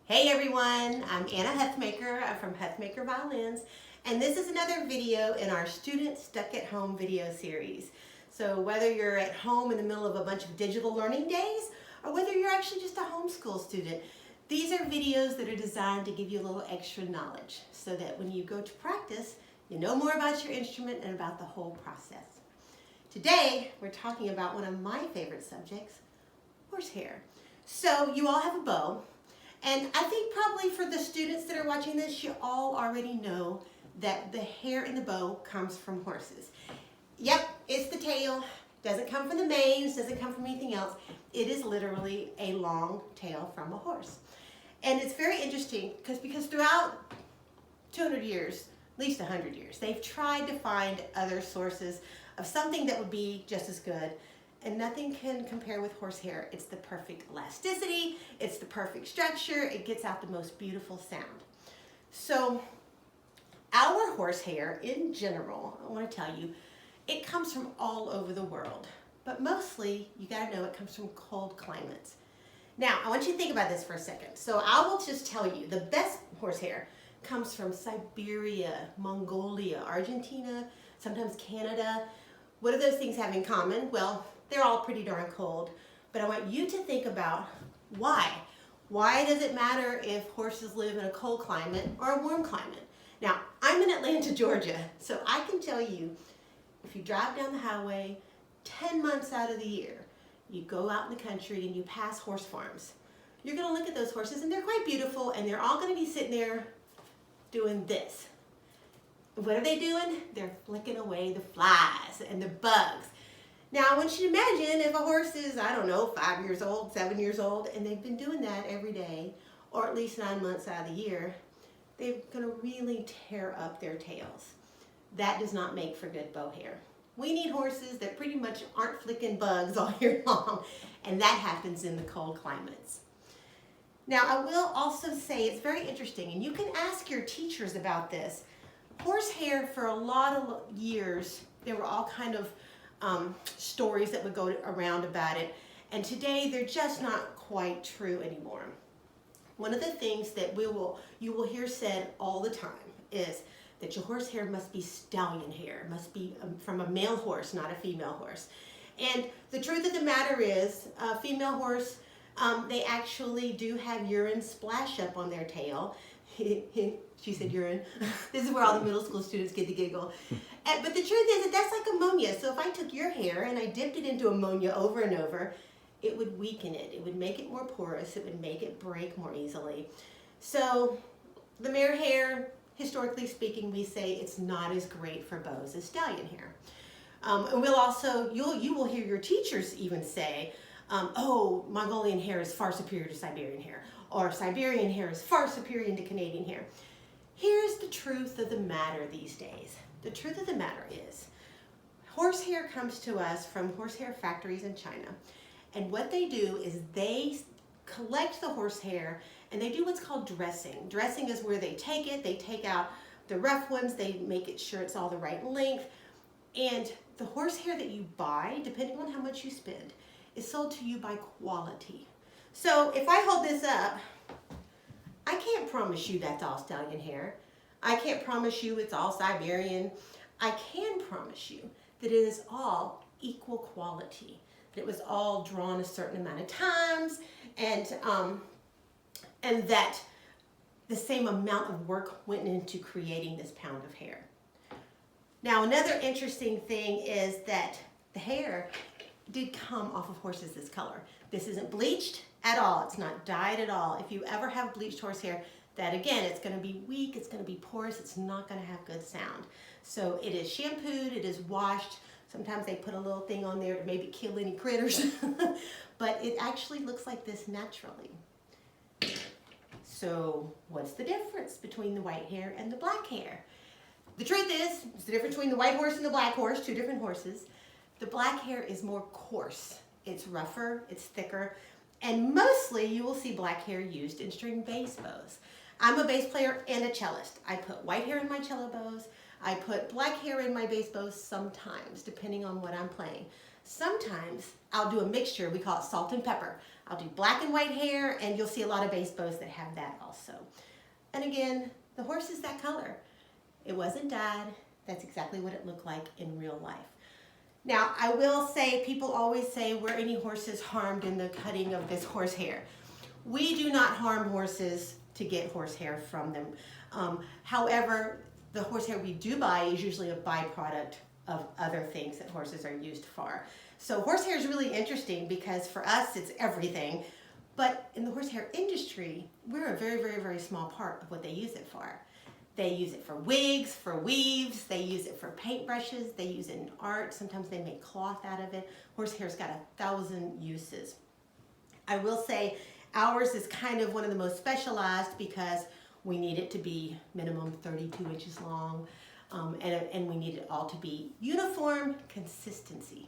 Hey everyone, I'm Anna Huthmaker. I'm from Huthmaker Violins, and this is another video in our Student Stuck at Home video series. So whether you're at home in the middle of a bunch of digital learning days, or whether you're actually just a homeschool student, these are videos that are designed to give you a little extra knowledge so that when you go to practice, you know more about your instrument and about the whole process. Today, we're talking about one of my favorite subjects, horsehair. So you all have a bow. And I think probably for the students that are watching this, you all already know that the hair in the bow comes from horses. Yep, it's the tail. Doesn't come from the manes, doesn't come from anything else. It is literally a long tail from a horse. And it's very interesting because throughout 200 years, at least 100 years, they've tried to find other sources of something that would be just as good. And nothing can compare with horsehair. It's the perfect elasticity, it's the perfect structure, it gets out the most beautiful sound. So our horsehair in general, I want to tell you, it comes from all over the world. But mostly, you got to know it comes from cold climates. Now, I want you to think about this for a second. So I will just tell you, the best horsehair comes from Siberia, Mongolia, Argentina, sometimes Canada. What do those things have in common? Well, they're all pretty darn cold, but I want you to think about why. Why does it matter if horses live in a cold climate or a warm climate? Now, I'm in Atlanta, Georgia, so I can tell you, if you drive down the highway 10 months out of the year, you go out in the country and you pass horse farms, you're gonna look at those horses and they're quite beautiful and they're all gonna be sitting there doing this. What are they doing? They're flicking away the flies and the bugs. Now, I want you to imagine if a horse is, I don't know, 5 years old, 7 years old, and they've been doing that every day, or at least 9 months out of the year, they're going to really tear up their tails. That does not make for good bow hair. We need horses that pretty much aren't flicking bugs all year long, and that happens in the cold climates. Now, I will also say it's very interesting, and you can ask your teachers about this. Horsehair, for a lot of years, there were all kind of stories that would go around about it, and today they're just not quite true anymore. One of the things that you will hear said all the time is that your horsehair must be stallion hair, must be from a male horse, not a female horse. And the truth of the matter is, a female horse, they actually do have urine splash up on their tail. She said urine. This is where all the middle school students get the giggle. But the truth is that that's like ammonia. So if I took your hair and I dipped it into ammonia over and over, it would weaken it. It would make it more porous. It would make it break more easily. So the mare hair, historically speaking, we say it's not as great for bows as stallion hair. And we'll also, you will hear your teachers even say, oh, Mongolian hair is far superior to Siberian hair, or Siberian hair is far superior to Canadian hair. Here's the truth of the matter these days. The truth of the matter is, horsehair comes to us from horsehair factories in China, and what they do is they collect the horsehair and they do what's called dressing. Dressing is where they take out the rough ones, they make it sure it's all the right length, and the horsehair that you buy, depending on how much you spend, is sold to you by quality. So if I hold this up, I can't promise you that's all stallion hair. I can't promise you it's all Siberian. I can promise you that it is all equal quality, that it was all drawn a certain amount of times, and that the same amount of work went into creating this pound of hair. Now, another interesting thing is that the hair did come off of horses this color. This isn't bleached at all. It's not dyed at all. If you ever have bleached horsehair, that again, it's going to be weak, it's going to be porous, it's not going to have good sound. So it is shampooed, it is washed. Sometimes they put a little thing on there to maybe kill any critters, but it actually looks like this naturally. So what's the difference between the white hair and the black hair? The truth is, it's the difference between the white horse and the black horse, two different horses. The black hair is more coarse. It's rougher, it's thicker, and mostly you will see black hair used in string bass bows. I'm a bass player and a cellist. I put white hair in my cello bows. I put black hair in my bass bows sometimes, depending on what I'm playing. Sometimes I'll do a mixture, we call it salt and pepper. I'll do black and white hair, and you'll see a lot of base bows that have that also. And again, the horse is that color. It wasn't dyed. That's exactly what it looked like in real life. Now, I will say, people always say, were any horses harmed in the cutting of this horsehair? We do not harm horses to get horsehair from them. However, the horsehair we do buy is usually a byproduct of other things that horses are used for. So horsehair is really interesting because for us it's everything, but in the horsehair industry, we're a very, very, very small part of what they use it for. They use it for wigs, for weaves, they use it for paintbrushes, they use it in art, sometimes they make cloth out of it. Horsehair's got 1,000 uses. I will say ours is kind of one of the most specialized because we need it to be minimum 32 inches long, and we need it all to be uniform consistency.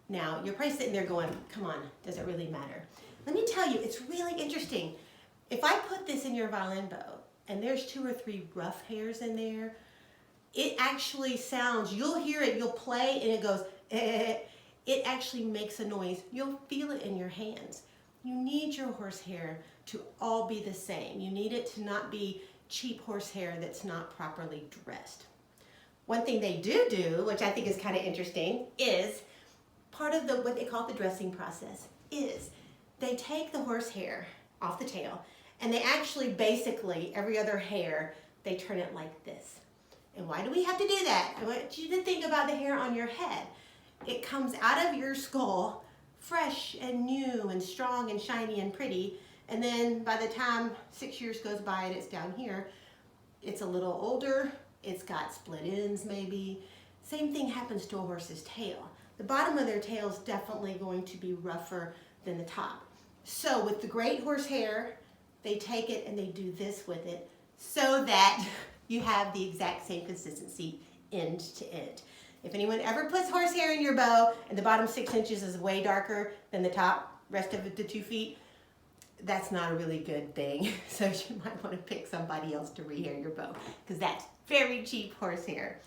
Now, you're probably sitting there going, come on, does it really matter? Let me tell you, it's really interesting. If I put this in your violin bow, and there's 2 or 3 rough hairs in there, it actually sounds, you'll hear it, you'll play, and it goes, eh. It actually makes a noise. You'll feel it in your hands. You need your horsehair to all be the same. You need it to not be cheap horsehair that's not properly dressed. One thing they do, which I think is kind of interesting, is part of what they call the dressing process is they take the horsehair off the tail and they actually basically, every other hair, they turn it like this. And why do we have to do that? I want you to think about the hair on your head. It comes out of your skull fresh and new and strong and shiny and pretty, and then by the time 6 years goes by and it's down here, it's a little older, it's got split ends maybe. Same thing happens to a horse's tail. The bottom of their tail is definitely going to be rougher than the top. So with the great horsehair, they take it and they do this with it so that you have the exact same consistency end to end. If anyone ever puts horsehair in your bow and the bottom 6 inches is way darker than the top, rest of it, the 2 feet, that's not a really good thing. So you might want to pick somebody else to rehair your bow because that's very cheap horsehair.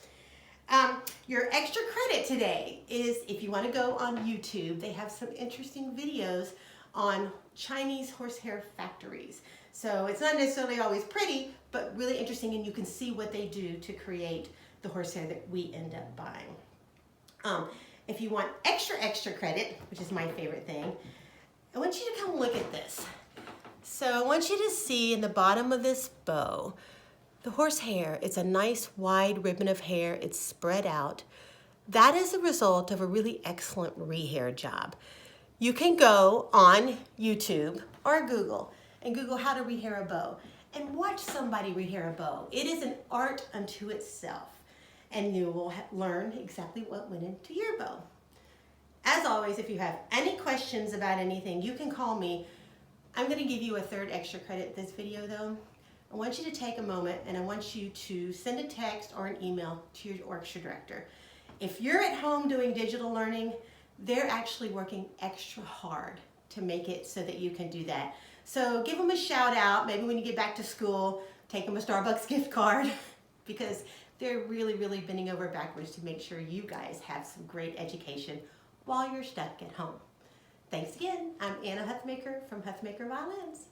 Your extra credit today is if you want to go on YouTube, they have some interesting videos on Chinese horsehair factories. So it's not necessarily always pretty, but really interesting, and you can see what they do to create the horsehair that we end up buying. If you want extra credit, which is my favorite thing, I want you to come look at this. So I want you to see in the bottom of this bow, the horsehair, it's a nice wide ribbon of hair, it's spread out. That is a result of a really excellent rehair job. You can go on YouTube or Google and Google how to rehair a bow and watch somebody rehair a bow. It is an art unto itself, and you will learn exactly what went into your bow. As always, if you have any questions about anything, you can call me. I'm going to give you a third extra credit this video though. I want you to take a moment and I want you to send a text or an email to your orchestra director. If you're at home doing digital learning, they're actually working extra hard to make it so that you can do that. So give them a shout out. Maybe when you get back to school, take them a Starbucks gift card because they're really, really bending over backwards to make sure you guys have some great education while you're stuck at home. Thanks again. I'm Anna Huthmaker from Huthmaker Violins.